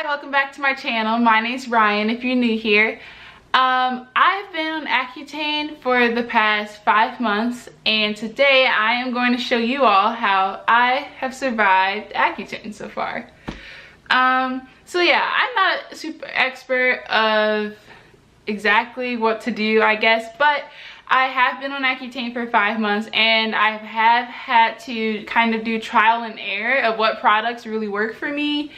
welcome back to my channel. My name's Ryan if you're new here. I've been on Accutane for the past 5 months, and today I am going to show you all how I have survived Accutane so far. So yeah, I'm not a super expert of exactly what to do, I guess, but I have been on Accutane for 5 months, and I have had to kind of do trial and error of what products really work for me.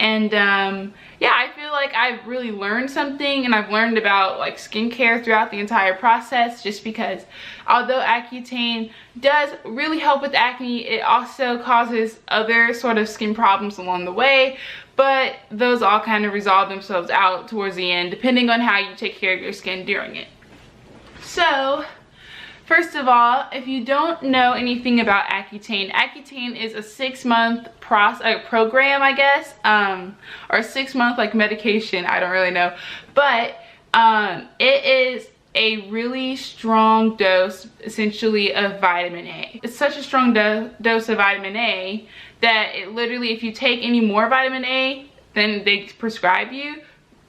And yeah, I feel like I've really learned something, and I've learned about like skincare throughout the entire process, just because although Accutane does really help with acne, it also causes other sort of skin problems along the way, but those all kind of resolve themselves out towards the end depending on how you take care of your skin during it. So first of all, if you don't know anything about Accutane, Accutane is a 6-month program, I guess, or 6-month like medication, I don't really know, but it is a really strong dose essentially of vitamin A. It's such a strong dose of vitamin A that it literally, if you take any more vitamin A than they prescribe you,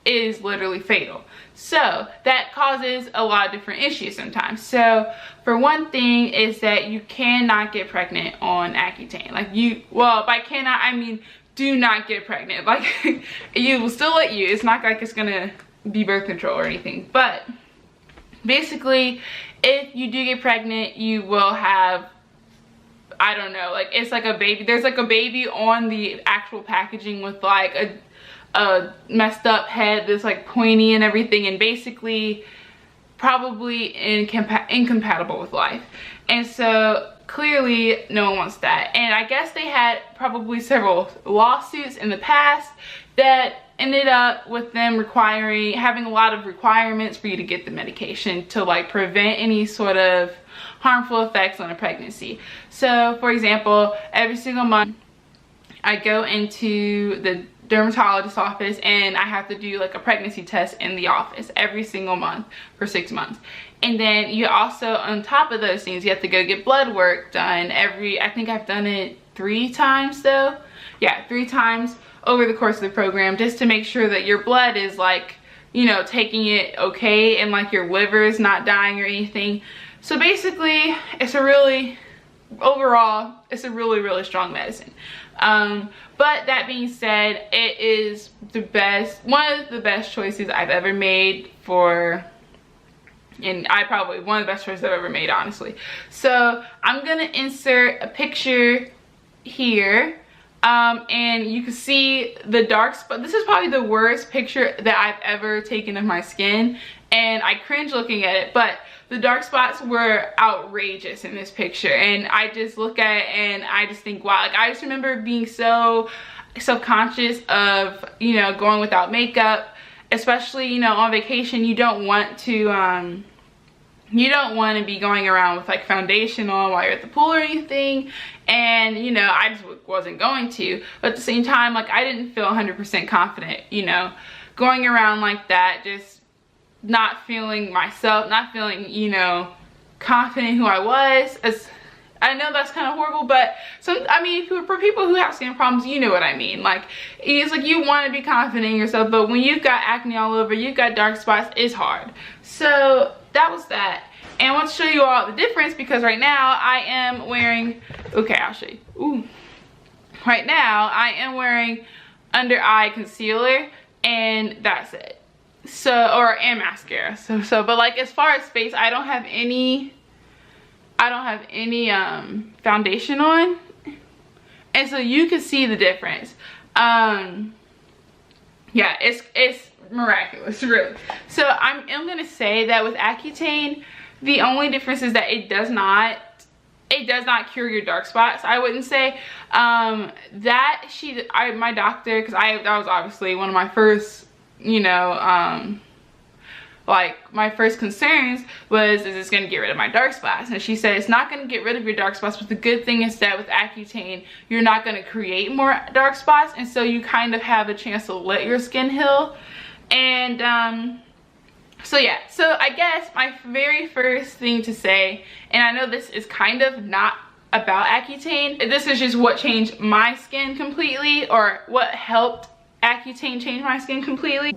it is literally fatal. So that causes a lot of different issues sometimes. So for one thing is that you cannot get pregnant on Accutane. Like well, by cannot I mean do not get pregnant. Like you will still let you. It's not like it's gonna be birth control or anything. But basically, if you do get pregnant, you will have, I don't know, like it's like a baby. There's like a baby on the actual packaging with like a messed up head that's like pointy and everything, and basically probably incompatible with life. And so clearly no one wants that. And I guess they had probably several lawsuits in the past that ended up with them having a lot of requirements for you to get the medication to like prevent any sort of harmful effects on a pregnancy. So for example, every single month I go into the dermatologist's office and I have to do like a pregnancy test in the office every single month for 6 months. And then you also, on top of those things, you have to go get blood work done I think I've done it 3 times though. Yeah, 3 times over the course of the program, just to make sure that your blood is like, you know, taking it okay, and like your liver is not dying or anything. So basically overall it's a really strong medicine. But that being said, it is one of the best choices I've ever made one of the best choices I've ever made, honestly. So I'm gonna insert a picture here, and you can see the dark spot. This is probably the worst picture that I've ever taken of my skin, and I cringe looking at it, but the dark spots were outrageous in this picture, and I just look at it and I just think, wow. Like, I just remember being so self-conscious of, you know, going without makeup, especially, you know, on vacation. You don't want to be going around with like foundation on while you're at the pool or anything, and you know, I just wasn't going to. But at the same time, like, I didn't feel 100% confident, you know, going around like that, just not feeling myself, not feeling, you know, confident who I was. As I know that's kind of horrible, but I mean, for people who have skin problems, you know what I mean. Like, it's like you want to be confident in yourself, but when you've got acne all over, you've got dark spots, it's hard. So that was that. And I want to show you all the difference, because right now I am wearing, okay, I'll show you. Ooh. Right now I am wearing under eye concealer, and that's it. So, and mascara. So but like, as far as face, I don't have any foundation on, and so you can see the difference. Yeah, it's miraculous, really. So I'm gonna say that with Accutane, the only difference is that it does not cure your dark spots. I wouldn't say my doctor, because that was obviously one of my first, you know, like my first concerns was, is this going to get rid of my dark spots? And she said it's not going to get rid of your dark spots, but the good thing is that with Accutane, you're not going to create more dark spots, and so you kind of have a chance to let your skin heal. And so yeah, so I guess my very first thing to say, and I know this is kind of not about Accutane, this is just what changed my skin completely, or what helped Accutane changed my skin completely.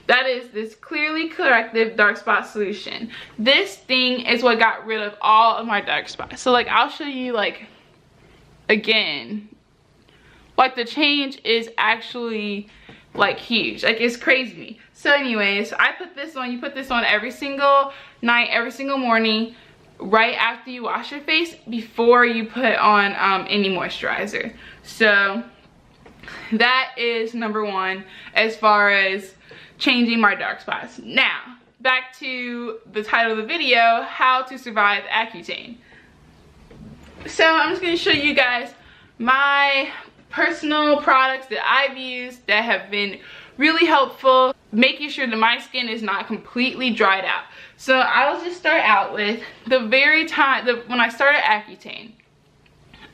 That is this Clearly Corrective Dark Spot Solution. This thing is what got rid of all of my dark spots. So like, I'll show you like, again, like the change is actually like huge. Like, it's crazy. So anyways, I put this on. You put this on every single night, every single morning, right after you wash your face, before you put on any moisturizer. So that is number one as far as changing my dark spots. Now, back to the title of the video, how to survive Accutane. So I'm just going to show you guys my personal products that I've used that have been really helpful, making sure that my skin is not completely dried out. So I'll just start out with the very time, when I started Accutane,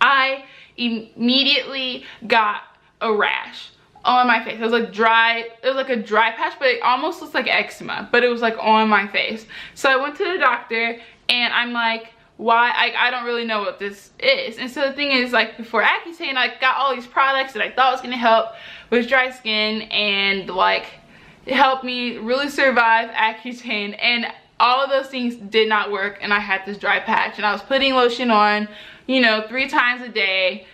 I immediately got a rash on my face. It was like dry, it was like a dry patch, but it almost looks like eczema, but it was like on my face. So I went to the doctor and I'm like, why? I don't really know what this is. And so the thing is, like, before Accutane, I got all these products that I thought was gonna help with dry skin and like it helped me really survive Accutane, and all of those things did not work, and I had this dry patch, and I was putting lotion on, you know, 3 times a day,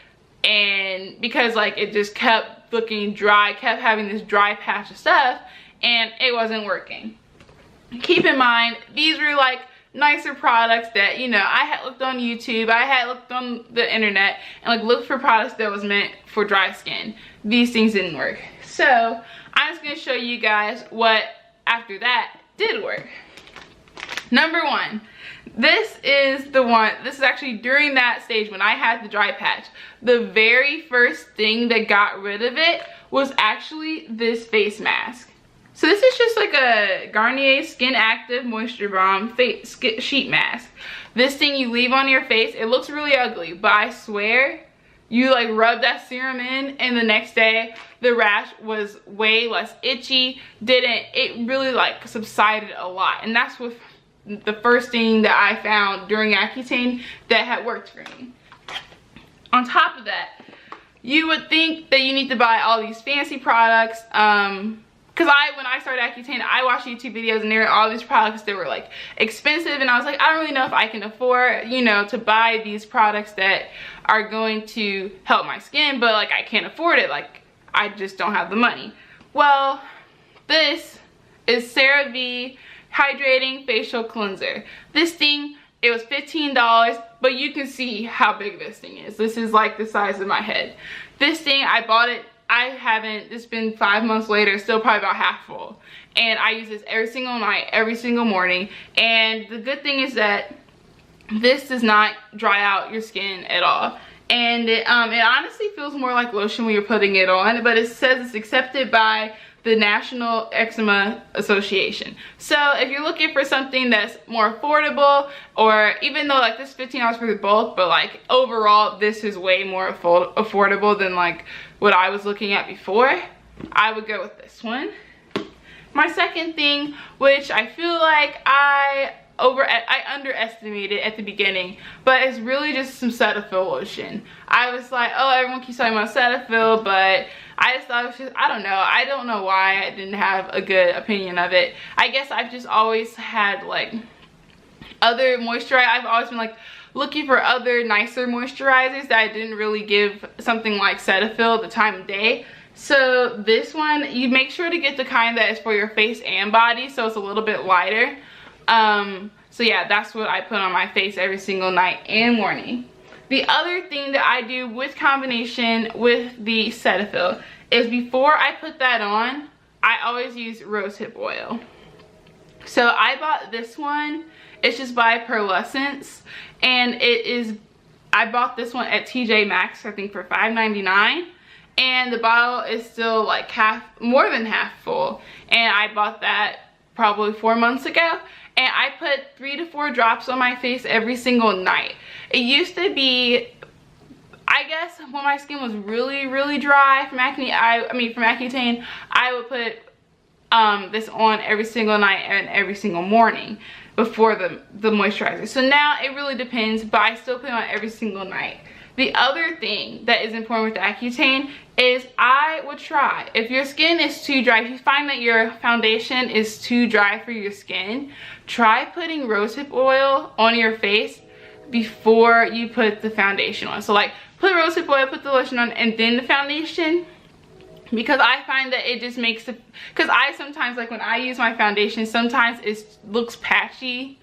and because like it just kept looking dry, kept having this dry patch of stuff, and it wasn't working. Keep in mind, these were like nicer products that, you know, I had looked on YouTube, I had looked on the internet and like looked for products that was meant for dry skin. These things didn't work. So I'm just gonna show you guys what after that did work. Number one, this is the one, this is actually during that stage when I had the dry patch. The very first thing that got rid of it was actually this face mask. So this is just like a Garnier Skin Active Moisture Balm face sheet mask. This thing you leave on your face, it looks really ugly, but I swear, you like rub that serum in and the next day the rash was way less itchy. It really like subsided a lot, and that's what the first thing that I found during Accutane that had worked for me. On top of that, you would think that you need to buy all these fancy products, because when I started Accutane, I watched YouTube videos and there were all these products that were like expensive, and I was like, I don't really know if I can afford, you know, to buy these products that are going to help my skin, but like I can't afford it, like I just don't have the money. Well, this is CeraVe Hydrating Facial Cleanser. This thing, it was $15, but you can see how big this thing is. This is like the size of my head. This thing, I bought it, it's been 5 months later, still probably about half full. And I use this every single night, every single morning. And the good thing is that this does not dry out your skin at all. And it honestly feels more like lotion when you're putting it on, but it says it's accepted by the National Eczema Association. So if you're looking for something that's more affordable, or even though like this $15 for the bulk, but like overall this is way more affordable than like what I was looking at before, I would go with this one. My second thing, which I feel like I underestimated at the beginning, but it's really just some Cetaphil lotion. I was like, oh, everyone keeps talking about Cetaphil, but I just thought it was just, I don't know why I didn't have a good opinion of it. I guess I've just always had like other moisturizers. I've always been like looking for other nicer moisturizers that I didn't really give something like Cetaphil the time of day. So this one, you make sure to get the kind that is for your face and body, so it's a little bit lighter. So yeah, that's what I put on my face every single night and morning. The other thing that I do with combination with the Cetaphil is before I put that on, I always use rosehip oil. So I bought this one. It's just by Pearlescence, and I bought this one at TJ Maxx, I think for $5.99, and the bottle is still like more than half full, and I bought that probably 4 months ago, and I put 3 to 4 drops on my face every single night. It used to be, I guess when my skin was really dry from acne, from Accutane, I would put this on every single night and every single morning before the moisturizer. So now it really depends, but I still put it on every single night. The other thing that is important with Accutane is I would try, if your skin is too dry, if you find that your foundation is too dry for your skin, try putting rosehip oil on your face before you put the foundation on. So like put rosehip oil, put the lotion on, and then the foundation. Because I find that it just makes it, because I sometimes, like when I use my foundation, sometimes it looks patchy.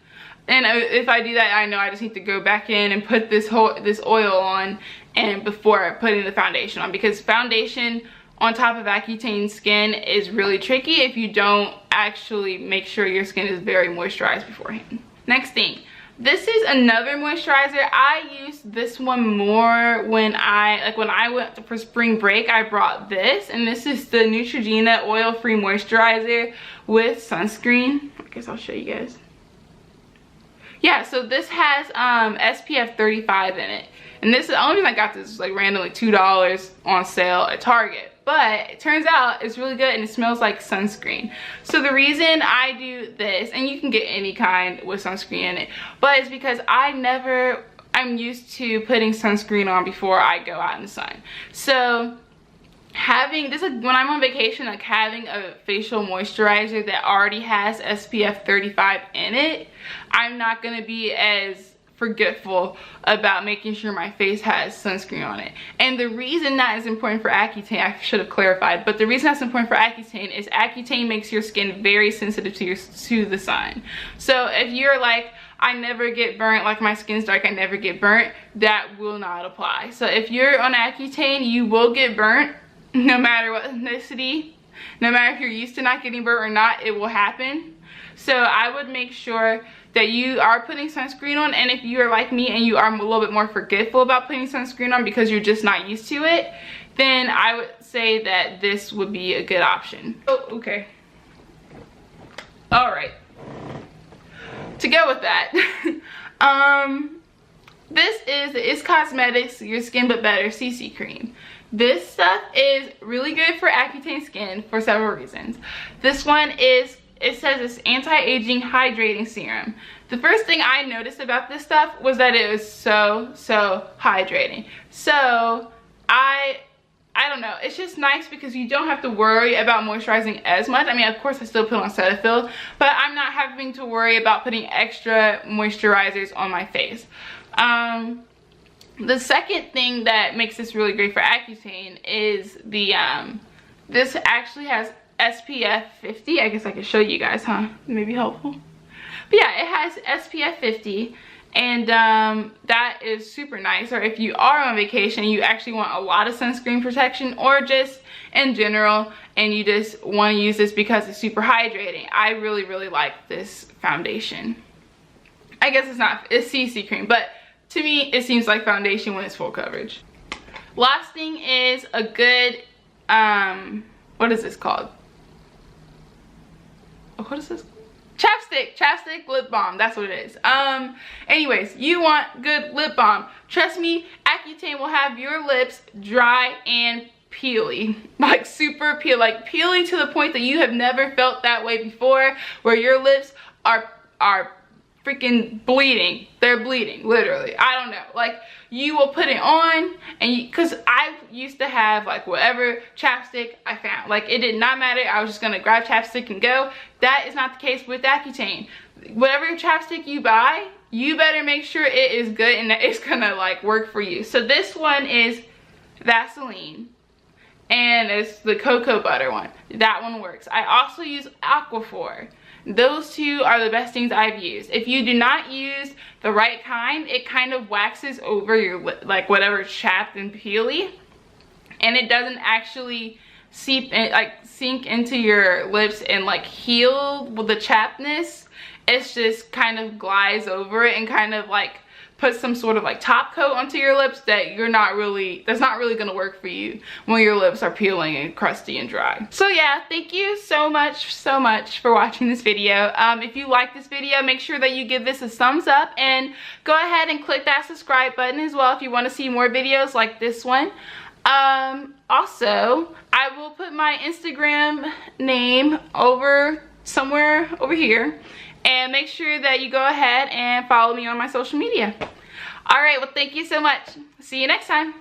And if I do that, I know I just need to go back in and put this oil on and before putting the foundation on, because foundation on top of Accutane skin is really tricky if you don't actually make sure your skin is very moisturized beforehand. Next thing, this is another moisturizer. I used this one more when I went for spring break. I brought this, and this is the Neutrogena oil-free moisturizer with sunscreen. I guess I'll show you guys. Yeah, so this has SPF 35 in it. And this is the only reason I got this, like randomly $2 on sale at Target. But it turns out it's really good and it smells like sunscreen. So the reason I do this, and you can get any kind with sunscreen in it, but it's because I'm used to putting sunscreen on before I go out in the sun. So having this, when I'm on vacation, like having a facial moisturizer that already has SPF 35 in it, I'm not gonna be as forgetful about making sure my face has sunscreen on it. And the reason that is important for Accutane, I should have clarified, but the reason that's important for Accutane is Accutane makes your skin very sensitive to the sun. So if you're like, I never get burnt, like my skin's dark, I never get burnt, that will not apply. So if you're on Accutane, you will get burnt no matter what ethnicity, no matter if you're used to not getting burnt or not, it will happen. So I would make sure that you are putting sunscreen on, and if you are like me and you are a little bit more forgetful about putting sunscreen on because you're just not used to it, then I would say that this would be a good option. Oh, okay. All right. To go with that, this is the Is Cosmetics Your Skin But Better CC Cream. This stuff is really good for Accutane skin for several reasons. This one is, it says it's anti-aging hydrating serum. The first thing I noticed about this stuff was that it was so hydrating. So I don't know, it's just nice because you don't have to worry about moisturizing as much. I mean, of course I still put on Cetaphil, but I'm not having to worry about putting extra moisturizers on my face. The second thing that makes this really great for Accutane is the this actually has SPF 50. I guess I can show you guys, huh? Maybe helpful. But yeah, it has SPF 50, and that is super nice. Or if you are on vacation, you actually want a lot of sunscreen protection, or just in general, and you just want to use this because it's super hydrating. I really like this foundation. I guess it's CC cream, but to me, it seems like foundation when it's full coverage. Last thing is a good, what is this called? What is this? Chapstick lip balm, that's what it is. Anyways, you want good lip balm. Trust me, Accutane will have your lips dry and peely, like super peel, like peely to the point that you have never felt that way before, where your lips are freaking bleeding. They're bleeding, literally. I don't know, like you will put it on, and because I used to have like whatever chapstick I found, like it did not matter, I was just gonna grab chapstick and go. That is not the case with Accutane. Whatever chapstick you buy, you better make sure it is good and that it's gonna like work for you. So this one is Vaseline, and it's the cocoa butter one. That one works. I also use Aquaphor. Those two are the best things I've used. If you do not use the right kind, it kind of waxes over your lip, like whatever's chapped and peely, and it doesn't actually seep in, like sink into your lips and like heal with the chappedness. It's just kind of glides over it and kind of like put some sort of like top coat onto your lips that that's not really gonna work for you when your lips are peeling and crusty and dry. So yeah, thank you so much for watching this video. If you like this video, make sure that you give this a thumbs up, and go ahead and click that subscribe button as well if you want to see more videos like this one. Also, I will put my Instagram name somewhere over here, and make sure that you go ahead and follow me on my social media. All right, well, thank you so much. See you next time.